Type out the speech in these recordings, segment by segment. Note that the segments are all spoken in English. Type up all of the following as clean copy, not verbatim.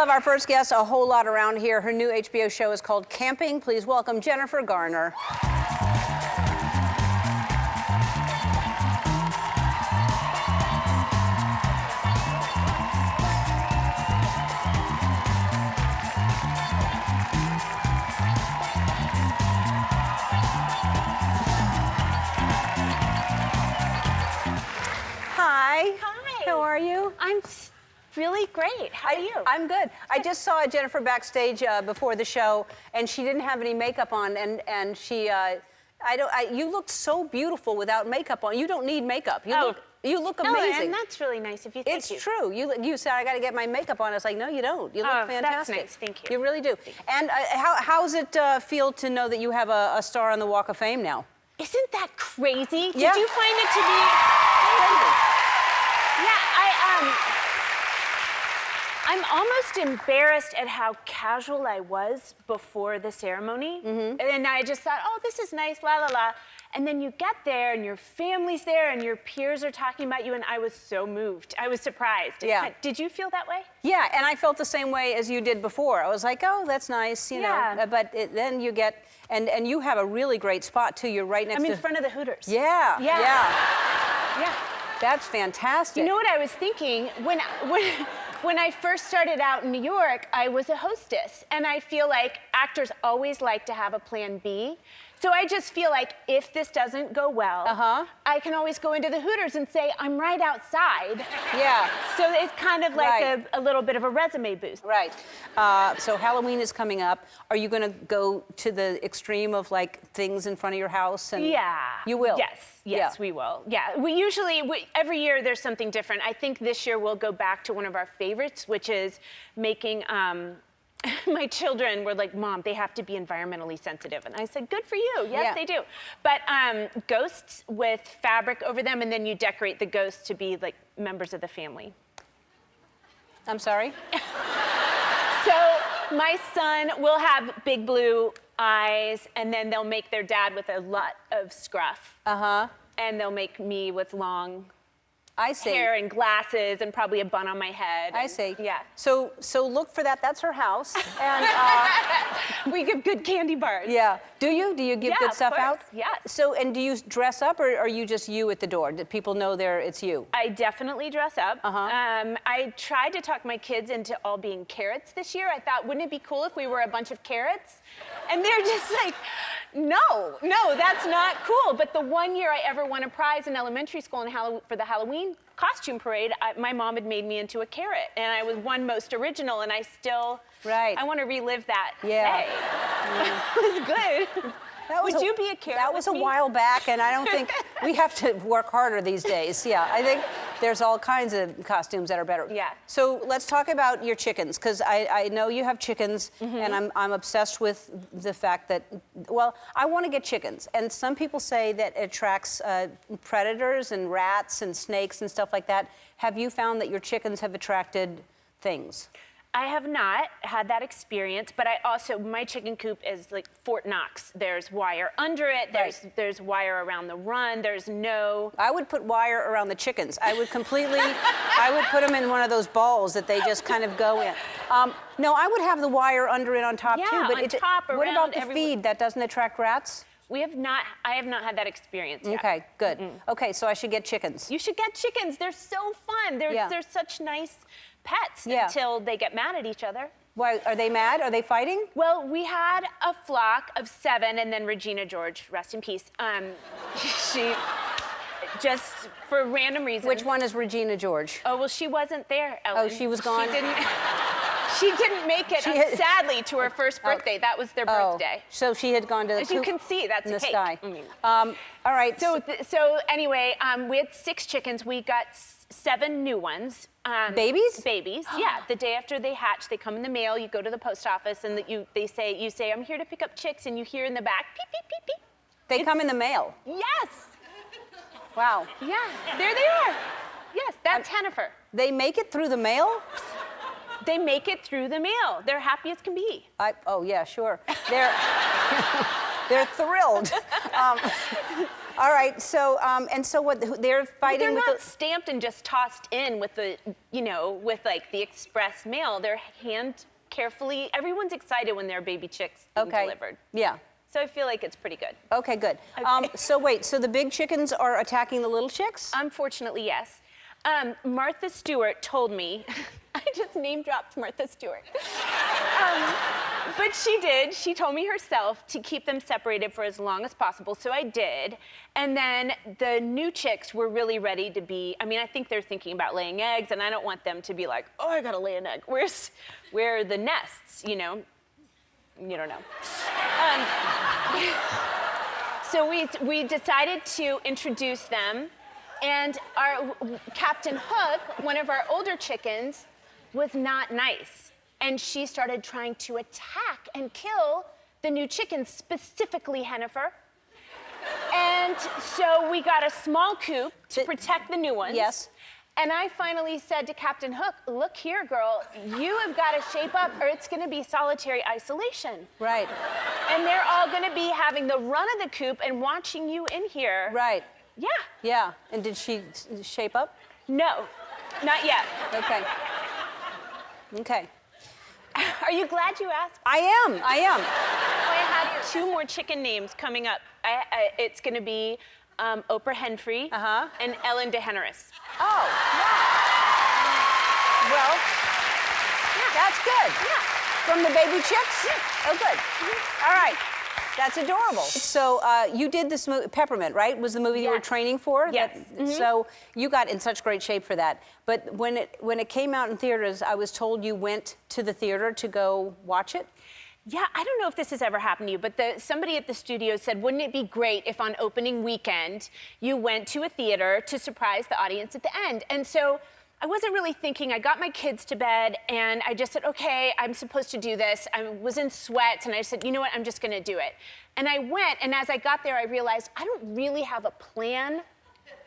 love our first guest a whole lot around here. Her new HBO show is called Camping. Please welcome Hennifer Garner. Hi. Hi. How are you? I'm really great. How are you? I'm good. I just saw Hennifer backstage before the show, and she didn't have any makeup on, and she, you looked so beautiful without makeup on. You don't need makeup. You look amazing. And that's really nice of you. Thank you. It's true. You said, I got to get my makeup on. I was like, no, you don't. You look fantastic. That's nice. Thank you. You really do. And how's it feel to know that you have a star on the Walk of Fame now? Isn't that crazy? Yeah. Did you find it to be... Yeah, I'm almost embarrassed at how casual I was before the ceremony. Mm-hmm. And I just thought, oh, this is nice, la, la, la. And then you get there, and your family's there, and your peers are talking about you, and I was so moved. I was surprised. Yeah. Did you feel that way? Yeah, and I felt the same way as you did before. I was like, oh, that's nice, you know. But then you get, and you have a really great spot, too. You're right next to... I'm in front of the Hooters. Yeah. Yeah. That's fantastic. You know what I was thinking? When I first started out in New York, I was a hostess. And I feel like actors always like to have a plan B. So I just feel like if this doesn't go well, I can always go into the Hooters and say, I'm right outside. Yeah. So it's kind of like a little bit of a resume boost. Right. So Halloween is coming up. Are you going to go to the extreme of like things in front of your house? And yeah. You will? Yes, we will. Yeah, we usually, every year there's something different. I think this year we'll go back to one of our favorites, which is making, my children were like, Mom, they have to be environmentally sensitive. And I said, good for you. Yes, they do. But ghosts with fabric over them, and then you decorate the ghosts to be like members of the family. I'm sorry? So my son will have big blue eyes, and then they'll make their dad with a lot of scruff. And they'll make me with long hair and glasses and probably a bun on my head. I see. Yeah. So look for that. That's her house. And we give good candy bars. Yeah. Do you? Do you give good stuff out? Yes. So, and do you dress up, or are you just you at the door? Do people know it's you? I definitely dress up. I tried to talk my kids into all being carrots this year. I thought, wouldn't it be cool if we were a bunch of carrots? And they're just like, no, that's not cool. But the one year I ever won a prize in elementary school for the Halloween costume parade, my mom had made me into a carrot, and I was won most original, and I still, I want to relive that day. It was good. Would you be a carrot? That was a while back, and I don't think we have to work harder these days. Yeah, I think there's all kinds of costumes that are better. Yeah. So let's talk about your chickens, because I know you have chickens, and I'm obsessed with the fact that, well, I want to get chickens, and some people say that it attracts predators and rats and snakes and stuff like that. Have you found that your chickens have attracted things? I have not had that experience, but my chicken coop is like Fort Knox. There's wire under it, there's wire around the run, there's no... I would put wire around the chickens. I would put them in one of those balls that they just kind of go in. No, I would have the wire under it on top too. But on top, what about the feed? That doesn't attract rats? I have not had that experience yet. Okay, good. Okay, so I should get chickens. You should get chickens. They're so fun. They're such nice pets until they get mad at each other. Why, are they mad? Are they fighting? Well, we had a flock of 7, and then Regina George, rest in peace. She, just for random reasons. Which one is Regina George? Oh, well, she wasn't there, Ellen. Oh, she was gone? She didn't make it, sadly, to her first birthday. That was their birthday. So she had gone to the As you can see, that's in a the cake. Sky. All right. So anyway, we had 6 chickens. We got 7 new ones. Babies? Babies, yeah. The day after they hatch, they come in the mail. You go to the post office, and you say, I'm here to pick up chicks, and you hear in the back, beep, beep, beep, beep. They come in the mail? Yes. Wow. Yeah, there they are. Yes, that's Hennifer. They make it through the mail? They make it through the mail. They're happy as can be. Oh, yeah, sure. They're thrilled. All right. So and so what? They're fighting They're with not stamped and just tossed in with the, with like the express mail. They're hand carefully. Everyone's excited when their baby chicks being delivered. Yeah. So I feel like it's pretty good. Okay, good. Okay. So wait, so the big chickens are attacking the little chicks? Unfortunately, yes. Martha Stewart told me, I just name dropped Martha Stewart. But she did. She told me herself to keep them separated for as long as possible, so I did. And then the new chicks were really ready to be, I think they're thinking about laying eggs, and I don't want them to be like, oh, I gotta lay an egg. Where are the nests, You don't know. So we decided to introduce them, and our Captain Hook, one of our older chickens, was not nice. And she started trying to attack and kill the new chickens, specifically Hennifer. And so we got a small coop to protect the new ones. Yes. And I finally said to Captain Hook, look here, girl, you have got to shape up or it's going to be solitary isolation. Right. And they're all going to be having the run of the coop and watching you in here. Right. Yeah. Yeah. And did she shape up? No, not yet. Okay. Okay. Are you glad you asked? I am. I have 2 more chicken names coming up. It's going to be Oprah Hennifer and Ellen DeGeneres. Oh, wow. Well, that's good. Yeah. From the baby chicks? Yeah. Oh, good. All right. That's adorable. So you did this movie, Peppermint, right? Was the movie you were training for? Yes. So you got in such great shape for that. But when it came out in theaters, I was told you went to the theater to go watch it? Yeah, I don't know if this has ever happened to you, but somebody at the studio said, wouldn't it be great if on opening weekend you went to a theater to surprise the audience at the end? And so I wasn't really thinking. I got my kids to bed, and I just said, okay, I'm supposed to do this. I was in sweats, and I said, you know what, I'm just going to do it. And I went, and as I got there, I realized I don't really have a plan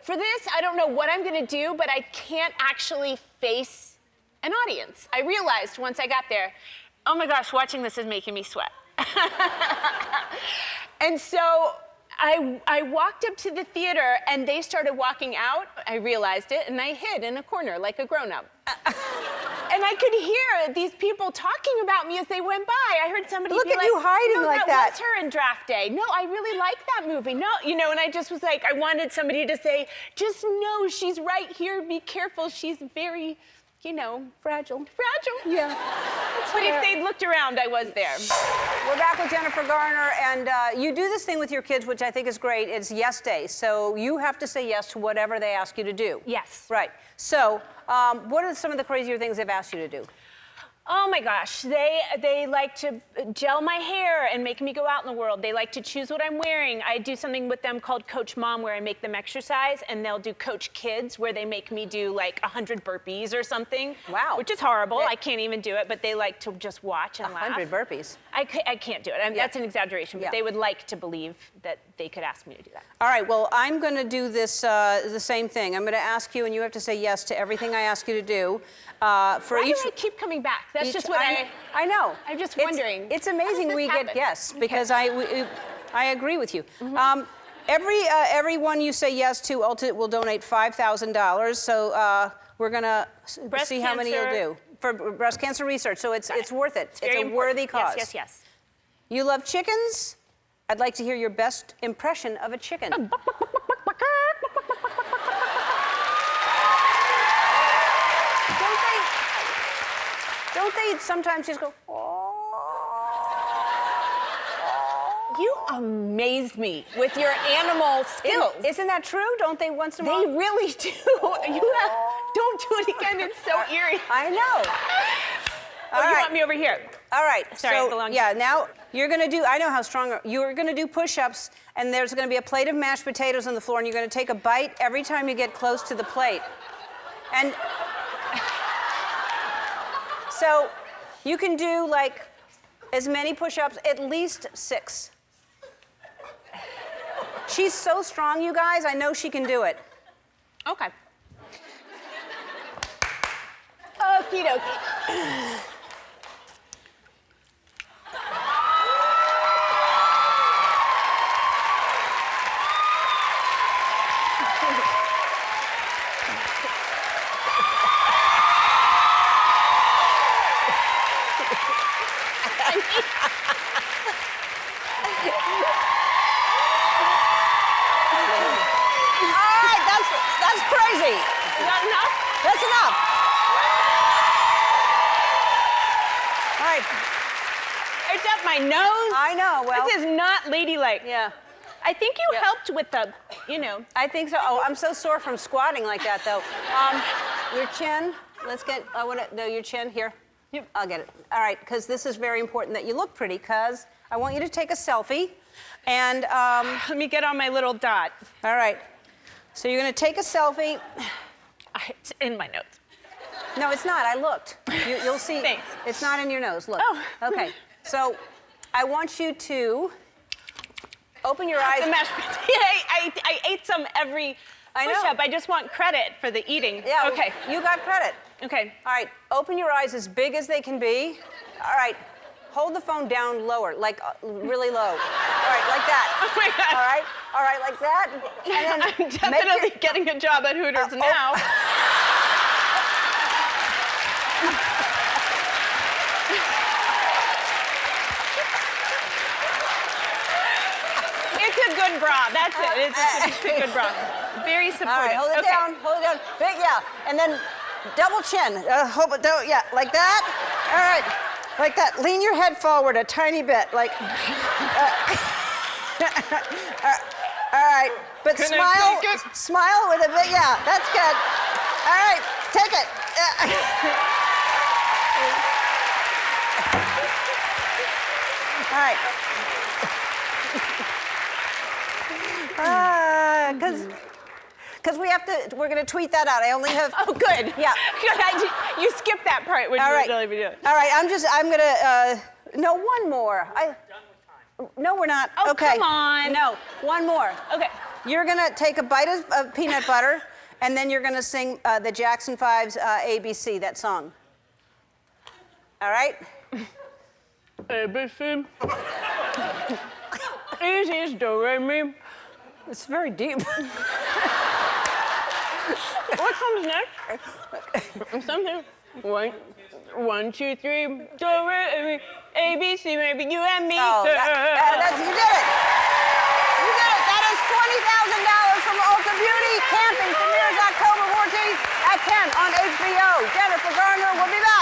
for this. I don't know what I'm going to do, but I can't actually face an audience. I realized once I got there, oh my gosh, watching this is making me sweat. And so I walked up to the theater and they started walking out. I realized it and I hid in a corner like a grown-up. And I could hear these people talking about me as they went by. I heard somebody Look be at like, you hiding no, like that was her in Draft Day. No, I really like that movie. No, and I just was like, I wanted somebody to say, just know she's right here. Be careful. She's very, fragile. fragile. Yeah. But if they'd looked around, I was there. We're back with Jennifer Garner, and you do this thing with your kids, which I think is great. It's yes day. So you have to say yes to whatever they ask you to do. Yes. Right. So what are some of the crazier things they've asked you to do? Oh my gosh, they like to gel my hair and make me go out in the world. They like to choose what I'm wearing. I do something with them called Coach Mom where I make them exercise, and they'll do Coach Kids where they make me do like 100 burpees or something. Wow. Which is horrible. I can't even do it, but they like to just watch and laugh. 100 burpees. I can't do it. That's an exaggeration, but they would like to believe that they could ask me to do that. All right, well, I'm going to do this the same thing. I'm going to ask you, and you have to say yes to everything I ask you to do. Why do I keep coming back? That's just what I know. I'm just wondering. It's amazing we get yes, because I agree with you. Mm-hmm. Every one you say yes to, will donate $5,000. So we're going to see how many you'll do for breast cancer research. So it's worth it. It's a worthy cause. Yes, yes, yes. You love chickens? I'd like to hear your best impression of a chicken. Don't they sometimes just go, oh? You amaze me with your animal skills. Isn't that true? Don't they once in a while? They really do. Don't do it again. It's so eerie. I know. You want me over here? All right. Sorry, so, now you're going to do, I know how strong, you're going to do push-ups, and there's going to be a plate of mashed potatoes on the floor, and you're going to take a bite every time you get close to the plate. And so you can do like as many push-ups, at least 6. She's so strong, you guys. I know she can do it. Okay. Okie dokie. All right, that's crazy. Is that enough? That's enough. All right. It's up my nose. I know. Well, This is not ladylike. yeah. I think you helped with the, I think so. Oh, I'm so sore from squatting like that, though. Your chin. Let's get. I want to. No, your chin here. Yep. I'll get it. All right, because this is very important that you look pretty. Because I want you to take a selfie, and let me get on my little dot. all right. So you're going to take a selfie. It's in my notes. No, it's not. I looked. You'll see. Thanks. It's not in your nose. Look. Oh. Okay. So I want you to open your eyes. The mashed potato. I ate some every I know. push-up. I just want credit for the eating. Yeah. Okay. You got credit. Okay. All right. Open your eyes as big as they can be. All right. Hold the phone down lower, like really low. All right, like that. Oh my God. All right. All right, like that. And then I'm definitely getting a job at Hooters now. It's a good bra. That's it. It's a good bra. Very supportive. All right, hold it Okay. down. Hold it down. Big, yeah. And then double chin. Yeah, like that. All right, like that. Lean your head forward a tiny bit, like. All right, but Can I smile. take it? Smile with a bit. Yeah, that's good. All right, take it. All right. Because we're going to tweet that out. I only have. Oh, good. Yeah. Good. You skipped that part when All you right. were really doing. All right. I'm going to. No, one more. No, we're not. Oh, okay. come on. No, one more. Okay. You're going to take a bite of peanut butter, and then you're going to sing the Jackson 5's ABC, that song. All right? ABC. Easy do re mi. It's very deep. What comes next? Something. One, two, three. Do re mi. ABC, maybe you and me. Oh, you did it. You did it. That is $20,000 from Ulta Beauty. Camping premieres October 14th at 10 on HBO. Jennifer Garner will be back.